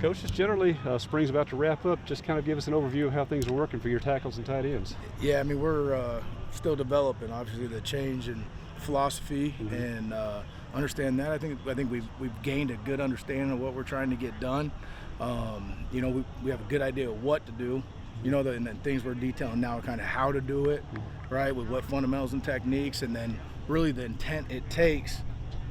Coach, just generally, spring's about to wrap up. Just kind of give us an overview of how things are working for your tackles and tight ends. Yeah, I mean, we're still developing, obviously, the change in philosophy and understand that. I think we've gained a good understanding of what we're trying to get done. You know, we have a good idea of what to do. You know, and the things we're detailing now are kind of how to do it, right, with what fundamentals and techniques, and then really the intent it takes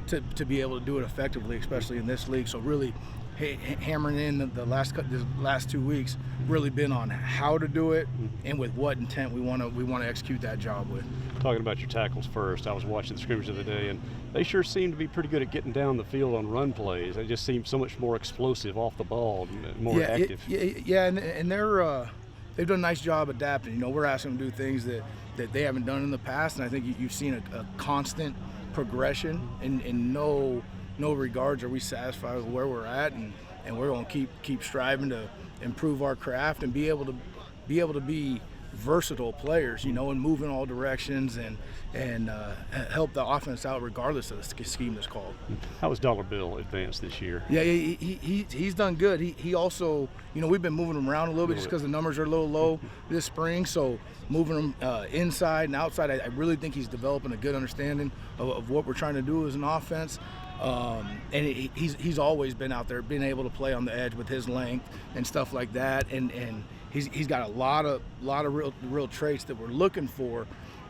to be able to do it effectively, especially in this league. So really hammering in the last 2 weeks, really been on how to do it and with what intent we want to execute that job with. Talking about your tackles first, I was watching the scrimmage of the day, and they sure seem to be pretty good at getting down the field on run plays. They just seem so much more explosive off the ball, and more active. And they've done a nice job adapting. You know, we're asking them to do things that they haven't done in the past, and I think you've seen a constant progression in no regards are we satisfied with where we're at, and we're going to keep striving to improve our craft and be able to be versatile players, you know, and move in all directions and help the offense out regardless of the scheme that's called. How has Dollar Bill advanced this year? Yeah, he's done good. He also, you know, we've been moving him around a little bit just because the numbers are a little low this spring, so moving him inside and outside, I really think he's developing a good understanding of what we're trying to do as an offense. And he's always been out there, being able to play on the edge with his length and stuff like that, and he's got a lot of real traits that we're looking for,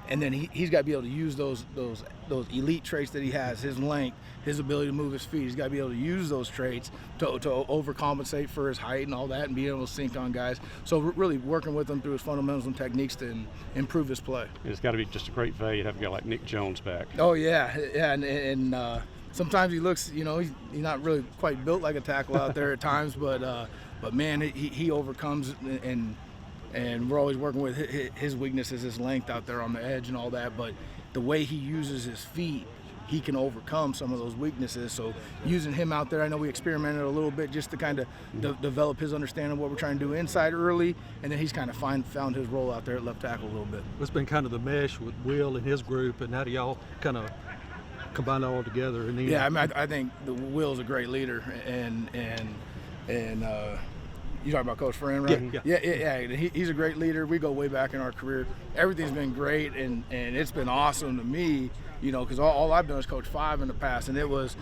and then he's got to be able to use those elite traits that he has, his length, his ability to move his feet. He's got to be able to use those traits to overcompensate for his height and all that, and be able to sink on guys. So really working with him through his fundamentals and techniques to improve his play. It's got to be just a great value to have a guy like Nick Jones back. Oh yeah, and sometimes he looks, you know, he's not really quite built like a tackle out there at times, but man, he overcomes, and we're always working with his weaknesses, his length out there on the edge and all that. But the way he uses his feet, he can overcome some of those weaknesses. So using him out there, I know we experimented a little bit just to kind of develop his understanding of what we're trying to do inside early, and then he's kind of found his role out there at left tackle a little bit. It's been kind of the mesh with Will and his group, and how do y'all kind of combine it all together? And yeah, I mean, I think Will's a great leader, and you talking about Coach Fran, right? Yeah. He's a great leader. We go way back in our career. Everything's been great, and it's been awesome to me, you know, because all I've done is coach 5 in the past, and it was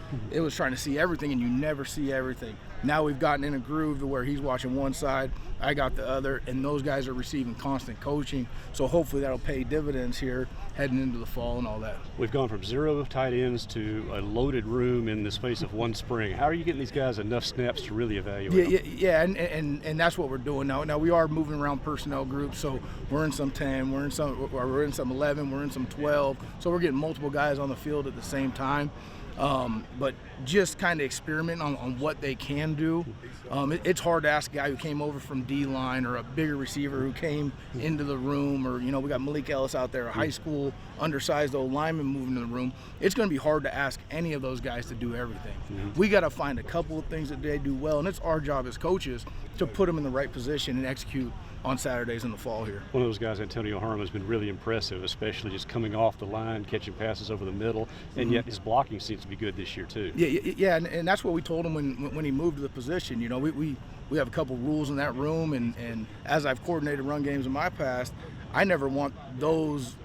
trying to see everything, and you never see everything. Now we've gotten in a groove to where he's watching one side, I got the other, and those guys are receiving constant coaching. So hopefully that'll pay dividends here heading into the fall and all that. We've gone from 0 tight ends to a loaded room in the space of one spring. How are you getting these guys enough snaps to really evaluate them? Yeah, and that's what we're doing now. Now we are moving around personnel groups, so we're in some 10, we're in some 11, we're in some 12. So we're getting multiple guys on the field at the same time. But just kind of experiment on what they can do. It's hard to ask a guy who came over from D-line or a bigger receiver who came into the room, or, you know, we got Malik Ellis out there, a high school undersized old lineman moving in the room. It's going to be hard to ask any of those guys to do everything. We got to find a couple of things that they do well, and it's our job as coaches to put them in the right position and execute on Saturdays in the fall here. One of those guys, Antonio Harmon, has been really impressive, especially just coming off the line, catching passes over the middle, and yet his blocking seems to be good this year too. Yeah, and that's what we told him when he moved to the position. You know, we have a couple rules in that room, and as I've coordinated run games in my past, I never want those,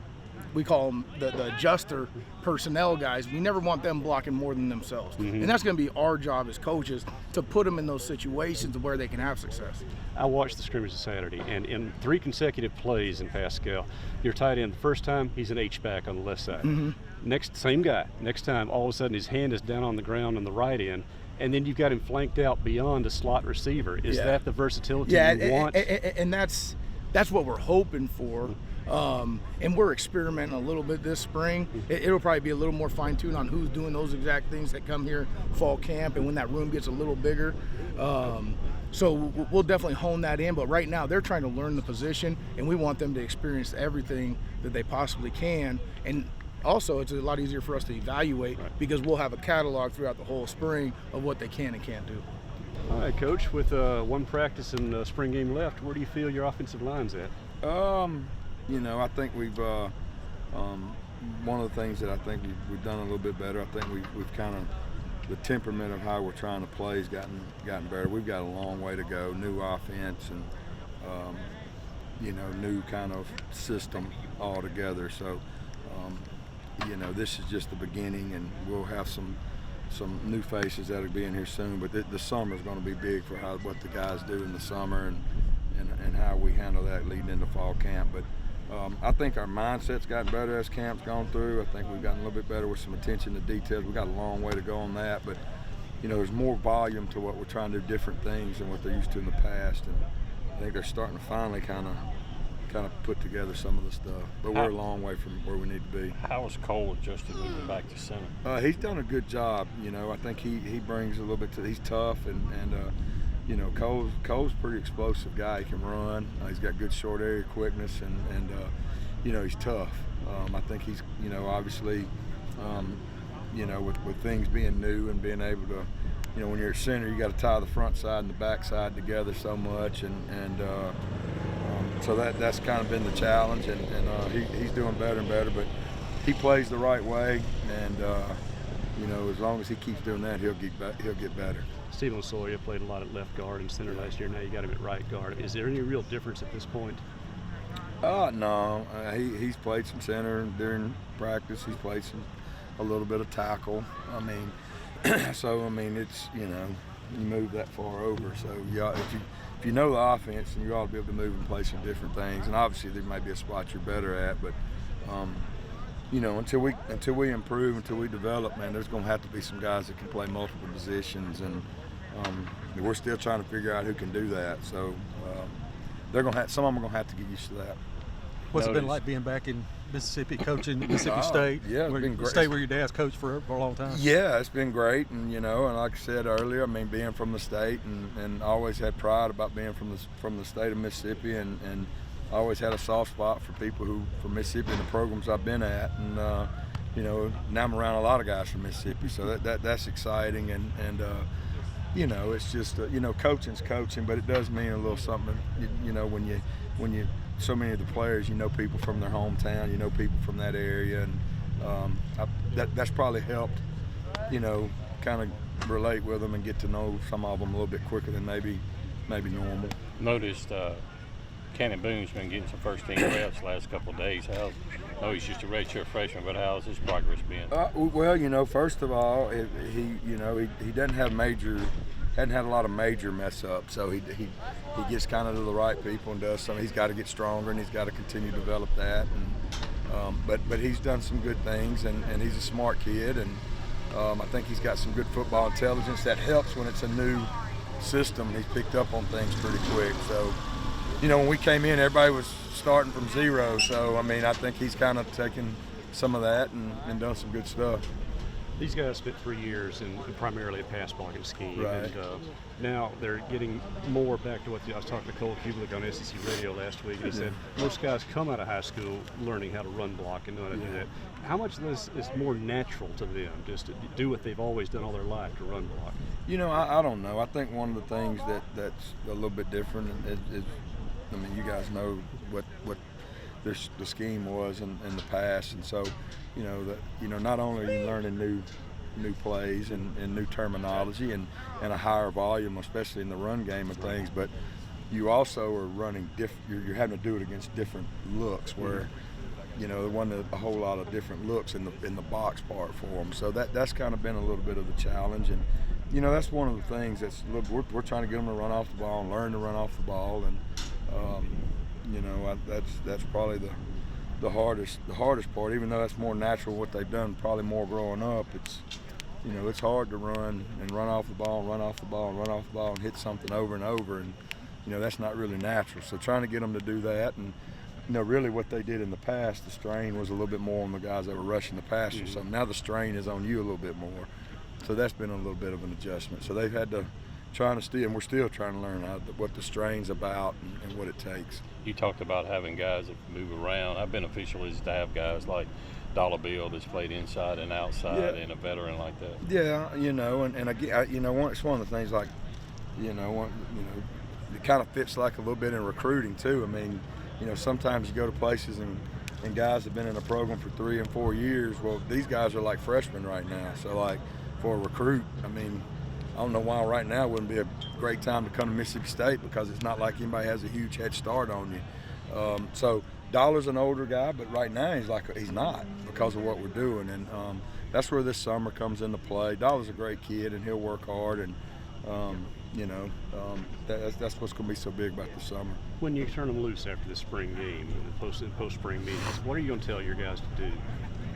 we call them the adjuster personnel guys, we never want them blocking more than themselves. And that's going to be our job as coaches, to put them in those situations where they can have success. I watched the scrimmage on Saturday, and in 3 consecutive plays in Pascal, your tight end, the first time, he's an H-back on the left side. Next, same guy. Next time, all of a sudden, his hand is down on the ground on the right end, and then you've got him flanked out beyond a slot receiver. Is that the versatility you want? And that's what we're hoping for. And we're experimenting a little bit this spring. It'll probably be a little more fine-tuned on who's doing those exact things that come here fall camp and when that room gets a little bigger. So we'll definitely hone that in, but right now they're trying to learn the position, and we want them to experience everything that they possibly can. And also, it's a lot easier for us to evaluate because we'll have a catalog throughout the whole spring of what they can and can't do. All right, Coach, with one practice and spring game left, where do you feel your offensive line's at? You know, I think we've one of the things that I think we've done a little bit better. I think we've kind of the temperament of how we're trying to play has gotten better. We've got a long way to go. New offense and new kind of system altogether. So this is just the beginning, and we'll have some new faces that'll be in here soon. But the summer is going to be big for what the guys do in the summer and how we handle that leading into fall camp. But I think our mindset's gotten better as camp's gone through. I think we've gotten a little bit better with some attention to details. We've got a long way to go on that, but there's more volume to what we're trying to do, different things than what they're used to in the past. And I think they're starting to finally kind of put together some of the stuff. But we're a long way from where we need to be. How has Cole adjusted moving back to center? He's done a good job. I think he brings a little bit he's tough and Cole's a pretty explosive guy. He can run. He's got good short area quickness and he's tough. I think he's obviously with things being new and being able to when you're at center you got to tie the front side and the back side together so much and so that's kind of been the challenge and he's doing better and better, but he plays the right way and as long as he keeps doing that he'll get better. Stephen Sawyer played a lot at left guard and center last year. Now you got him at right guard. Is there any real difference at this point? No. He's played some center during practice. He's played a little bit of tackle. It's you move that far over. So if you know the offense, then you ought to be able to move and play some different things. And obviously there may be a spot you're better at, but until we improve, until we develop, man, there's going to have to be some guys that can play multiple positions, and we're still trying to figure out who can do that. So some of them are going to have to get used to that. What's it been like being back in Mississippi, coaching Mississippi State? Yeah, it's been great. State where your dad's coached for a long time. Yeah, it's been great, and and like I said earlier, being from the state, and always had pride about being from the state of Mississippi, and I always had a soft spot for people from Mississippi and the programs I've been at, and now I'm around a lot of guys from Mississippi, so that's exciting, and it's just coaching's coaching, but it does mean a little something, when you so many of the players, people from their hometown, people from that area, and that's probably helped, kind of relate with them and get to know some of them a little bit quicker than maybe normal. Noticed Cannon Boone's been getting some first-team reps the last couple of days. He's just a redshirt freshman, but how's his progress been? Well, first of all, he doesn't have hadn't had a lot of major mess ups, so he gets kind of to the right people and does something. He's got to get stronger and he's got to continue to develop that. And but he's done some good things, and he's a smart kid, and I think he's got some good football intelligence that helps when it's a new system. He's picked up on things pretty quick. So, when we came in, everybody was starting from zero. So, I think he's kind of taken some of that and done some good stuff. These guys spent 3 years in primarily a pass blocking scheme, right. And now they're getting more back to what I was talking to Cole Kubelik on SEC Radio last week, and he said most guys come out of high school learning how to run block and know how to do that. How much of this is more natural to them, just to do what they've always done all their life, to run block? I don't know. I think one of the things that's a little bit different is you guys know what the scheme was in the past, and so not only are you learning new plays and new terminology and a higher volume, especially in the run game of things, but you also are running you're having to do it against different looks where there wasn't a whole lot of different looks in the box part for them. So that's kind of been a little bit of the challenge, and that's one of the things we're trying to get them to run off the ball and learn to run off the ball, and that's probably the hardest part. Even though that's more natural what they've done, probably more growing up. It's hard to run off the ball and run off the ball and run off the ball and hit something over and over, and that's not really natural. So trying to get them to do that, and really what they did in the past, the strain was a little bit more on the guys that were rushing the passer. So now the strain is on you a little bit more. So that's been a little bit of an adjustment. So they've had to and we're still trying to learn what the strain's about and what it takes. You talked about having guys that move around. How beneficial is it to have guys like Dollar Bill that's played inside and outside, and a veteran like that? Yeah, and again, it's one of the things like, it kind of fits like a little bit in recruiting too. Sometimes you go to places and guys have been in a program for 3 and 4 years. Well, these guys are like freshmen right now. So like for a recruit, I mean, I don't know why right now wouldn't be a great time to come to Mississippi State, because it's not like anybody has a huge head start on you. So Dollar's an older guy, but right now he's not, because of what we're doing, and that's where this summer comes into play. Dollar's a great kid, and he'll work hard, and that's what's going to be so big about this summer. When you turn them loose after the spring game and the post-spring meetings, what are you going to tell your guys to do?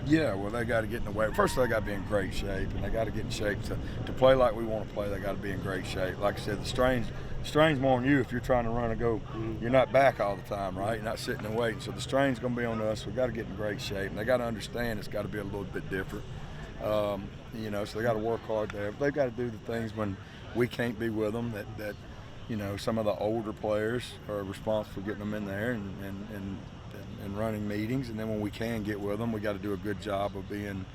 Yeah, well, they got to get in the way. First, they got to be in great shape, and they got to get in shape to play like we want to play. They got to be in great shape. Like I said, the strain's more on you if you're trying to run and go. You're not back all the time, right? You're not sitting and waiting. So the strain's going to be on us. We got to get in great shape, and they got to understand it's got to be a little bit different. So they got to work hard there. But they've got to do the things when we can't be with them. That some of the older players are responsible for getting them in there and running meetings, and then when we can get with them, we got to do a good job of being,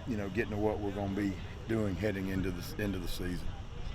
getting to what we're going to be doing heading into the season.